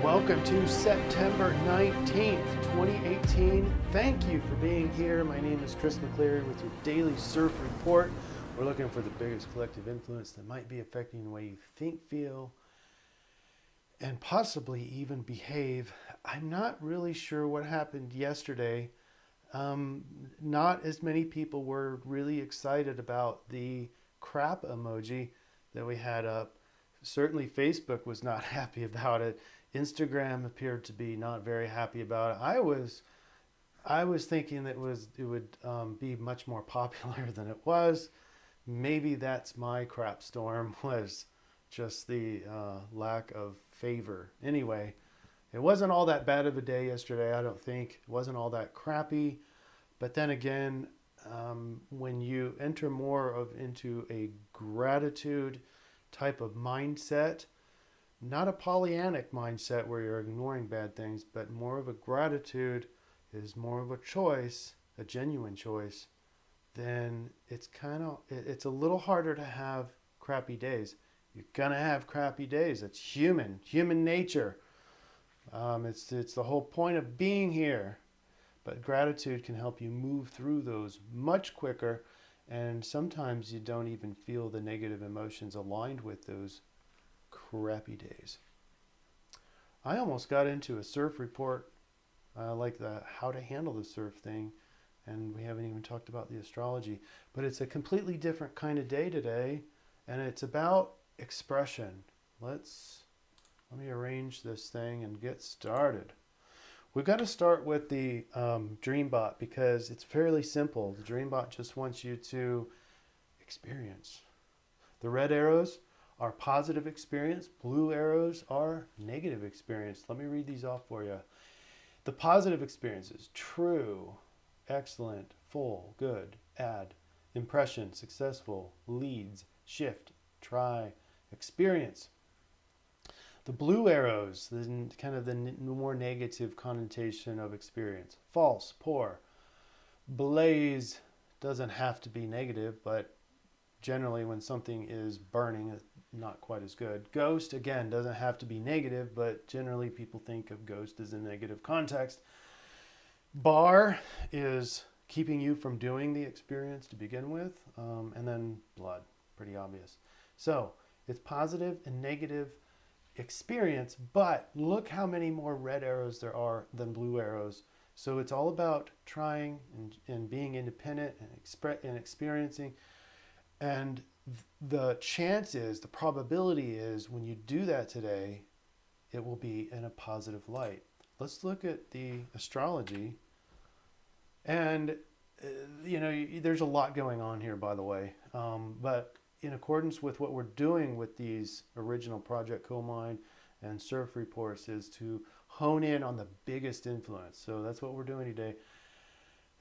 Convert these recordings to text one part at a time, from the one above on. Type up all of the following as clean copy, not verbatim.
Welcome to September 19th, 2018. Thank you for being here. My name is Chris McCleary with your daily CIRF report. We're looking for the biggest collective influence that might be affecting the way you think, feel, and possibly even behave. I'm not really sure what happened yesterday. Not as many people were really excited about the crap emoji that we had up. Certainly Facebook was not happy about it. Instagram appeared to be not very happy about it. I was thinking that it would be much more popular than it was. Maybe that's my crap storm, was just the lack of favor. Anyway, it wasn't all that bad of a day yesterday, I don't think. It wasn't all that crappy. But then again, when you enter more into a gratitude type of mindset, not a Pollyannic mindset where you're ignoring bad things, but more of a gratitude is more of a choice, a genuine choice, then it's a little harder to have crappy days. You're gonna have crappy days. It's human nature. It's the whole point of being here. But gratitude can help you move through those much quicker, and sometimes you don't even feel the negative emotions aligned with those crappy days. I almost got into a CIRF report, like the how to handle the CIRF thing, and we haven't even talked about the astrology. But it's a completely different kind of day today, and it's about expression. Let me arrange this thing and get started. We've got to start with the DreamBot because it's fairly simple. The DreamBot just wants you to experience. The red arrows are positive experience. Blue arrows are negative experience. Let me read these off for you. The positive experiences: true, excellent, full, good, add, impression, successful, leads, shift, try, experience. The blue arrows, kind of the more negative connotation of experience: false, poor. Blaze doesn't have to be negative, but generally when something is burning, not quite as good. Ghost, again, doesn't have to be negative, but generally people think of ghost as a negative context. Bar is keeping you from doing the experience to begin with, and then blood, pretty obvious. So it's positive and negative experience, but look how many more red arrows there are than blue arrows. So it's all about trying and being independent and experiencing. And the probability is when you do that today, it will be in a positive light. Let's look at the astrology. And, there's a lot going on here, by the way. But in accordance with what we're doing with these original Project Co-Mind and CIRF reports is to hone in on the biggest influence. So that's what we're doing today.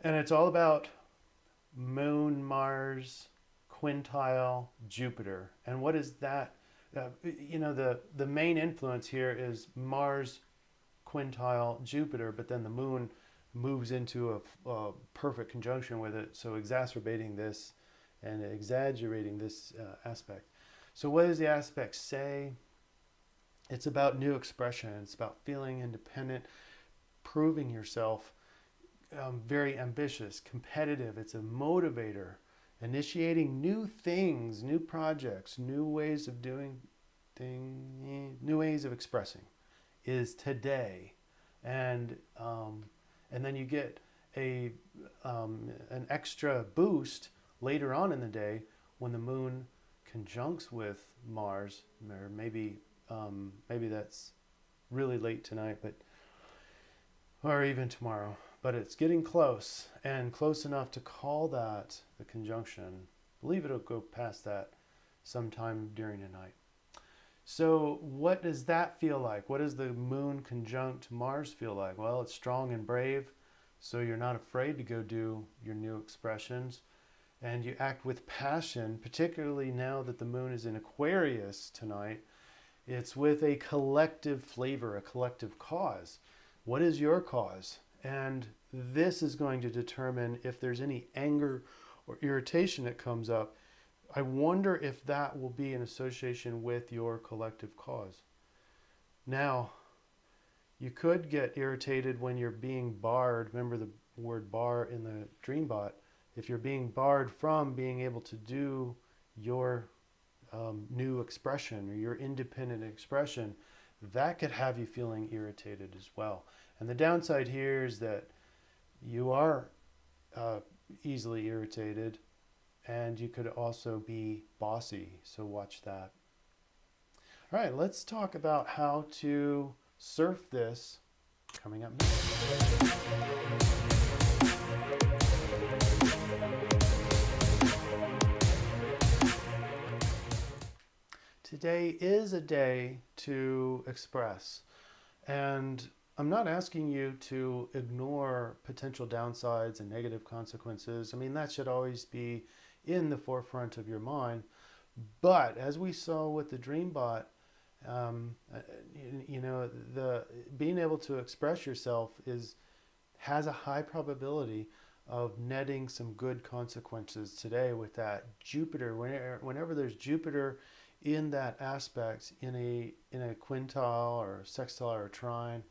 And it's all about Moon, Mars, quintile, Jupiter. And what is that? The main influence here is Mars, quintile, Jupiter, but then the moon moves into a perfect conjunction with it, so exacerbating this and exaggerating this aspect. So what does the aspect say? It's about new expression. It's about feeling independent, proving yourself, very ambitious, competitive. It's a motivator. Initiating new things, new projects, new ways of doing things, new ways of expressing is today. And then you get an extra boost later on in the day when the moon conjuncts with Mars, or maybe that's really late tonight, or even tomorrow. But it's getting close, and close enough to call that the conjunction. I believe it'll go past that sometime during the night. So what does that feel like? What does the moon conjunct Mars feel like? Well, it's strong and brave, so you're not afraid to go do your new expressions. And you act with passion, particularly now that the moon is in Aquarius tonight. It's with a collective flavor, a collective cause. What is your cause? And this is going to determine if there's any anger or irritation that comes up. I wonder if that will be in association with your collective cause. Now, You could get irritated when you're being barred. Remember the word bar in the DreamBot. If you're being barred from being able to do your new expression or your independent expression, that could have you feeling irritated as well. And the downside here is that you are easily irritated, and you could also be bossy, so watch that. All right, let's talk about how to surf this coming up next. Today is a day to express, and I'm not asking you to ignore potential downsides and negative consequences. I mean, that should always be in the forefront of your mind. But as we saw with the DreamBot, the being able to express yourself has a high probability of netting some good consequences today with that Jupiter. Whenever there's Jupiter in that aspect, in a quintile or sextile or trine,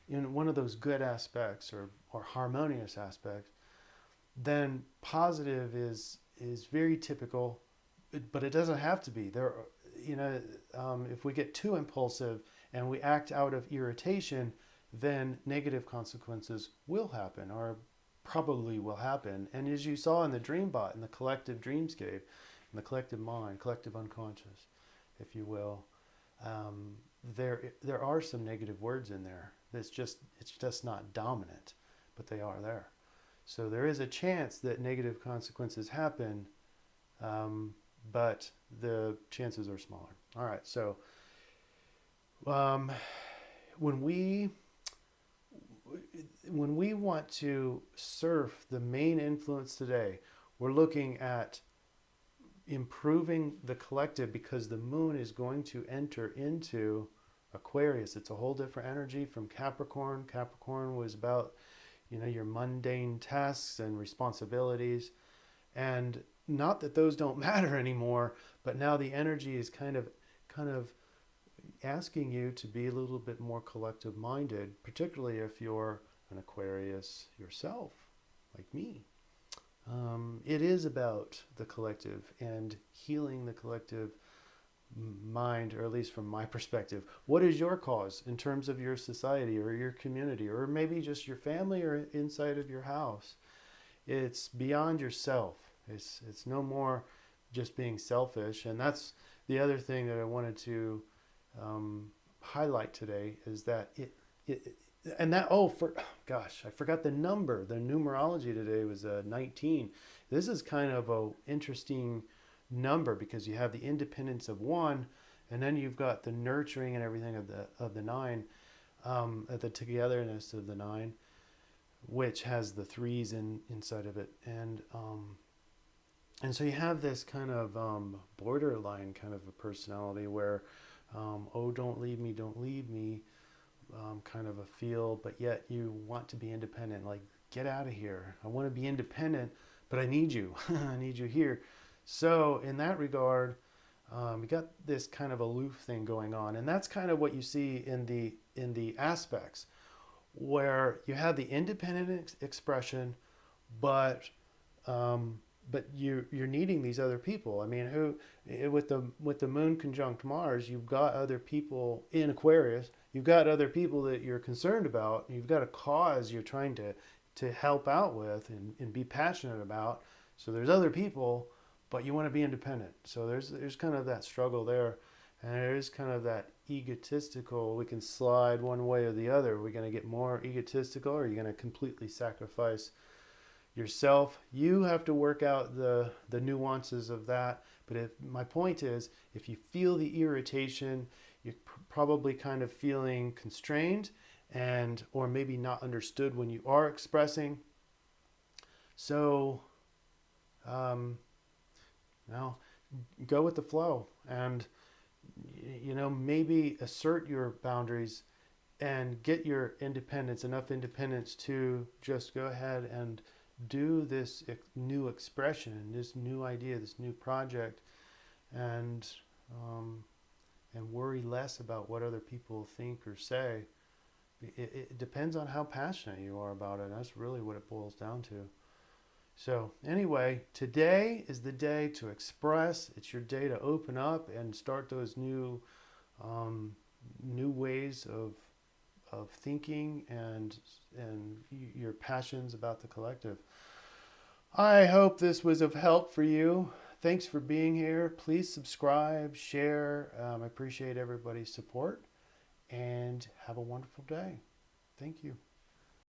in one of those good aspects or harmonious aspects, then positive is very typical, but it doesn't have to be. If we get too impulsive and we act out of irritation, then negative consequences will happen, or probably will happen. And as you saw in the DreamBot, in the collective dreamscape, in the collective mind, collective unconscious, if you will, there are some negative words in there. It's just not dominant, but they are there. So there is a chance that negative consequences happen, but the chances are smaller. All right, so when we want to surf the main influence today, we're looking at improving the collective, because the moon is going to enter into Aquarius. It's a whole different energy from Capricorn. Capricorn was about your mundane tasks and responsibilities, and not that those don't matter anymore, but now the energy is kind of asking you to be a little bit more collective minded, particularly if you're an Aquarius yourself, like me. It is about the collective and healing the collective mind, or at least from my perspective. What is your cause in terms of your society or your community, or maybe just your family or inside of your house? It's beyond yourself. It's no more just being selfish. And that's the other thing that I wanted to highlight today, is that I forgot the number. The numerology today was 19. This is kind of a interesting number, because you have the independence of 1, and then you've got the nurturing and everything of the 9, the togetherness of the 9, which has the 3s inside of it, and so you have this kind of borderline kind of a personality where don't leave me, kind of a feel, but yet you want to be independent. Like, get out of here. I want to be independent, but I need you. I need you here. So in that regard, we got this kind of aloof thing going on, and that's kind of what you see in the aspects, where you have the independent expression, but you're needing these other people. I mean, with the moon conjunct Mars, you've got other people in Aquarius. You've got other people that you're concerned about. You've got a cause you're trying to help out with and be passionate about. So there's other people, but you want to be independent. So there's kind of that struggle there, and there is kind of that egotistical. We can slide one way or the other. Are we going to get more egotistical, or are you going to completely sacrifice yourself? You have to work out the nuances of that. But my point is, if you feel the irritation, you're probably kind of feeling constrained or maybe not understood when you are expressing. So now go with the flow, and maybe assert your boundaries and get your independence, enough independence to just go ahead and do this new expression, this new idea, this new project, and worry less about what other people think or say, it depends on how passionate you are about it. That's really what it boils down to. So anyway, today is the day to express. It's your day to open up and start those new ways of thinking and your passions about the collective. I hope this was of help for you. Thanks for being here. Please subscribe, share. I appreciate everybody's support, and have a wonderful day. Thank you.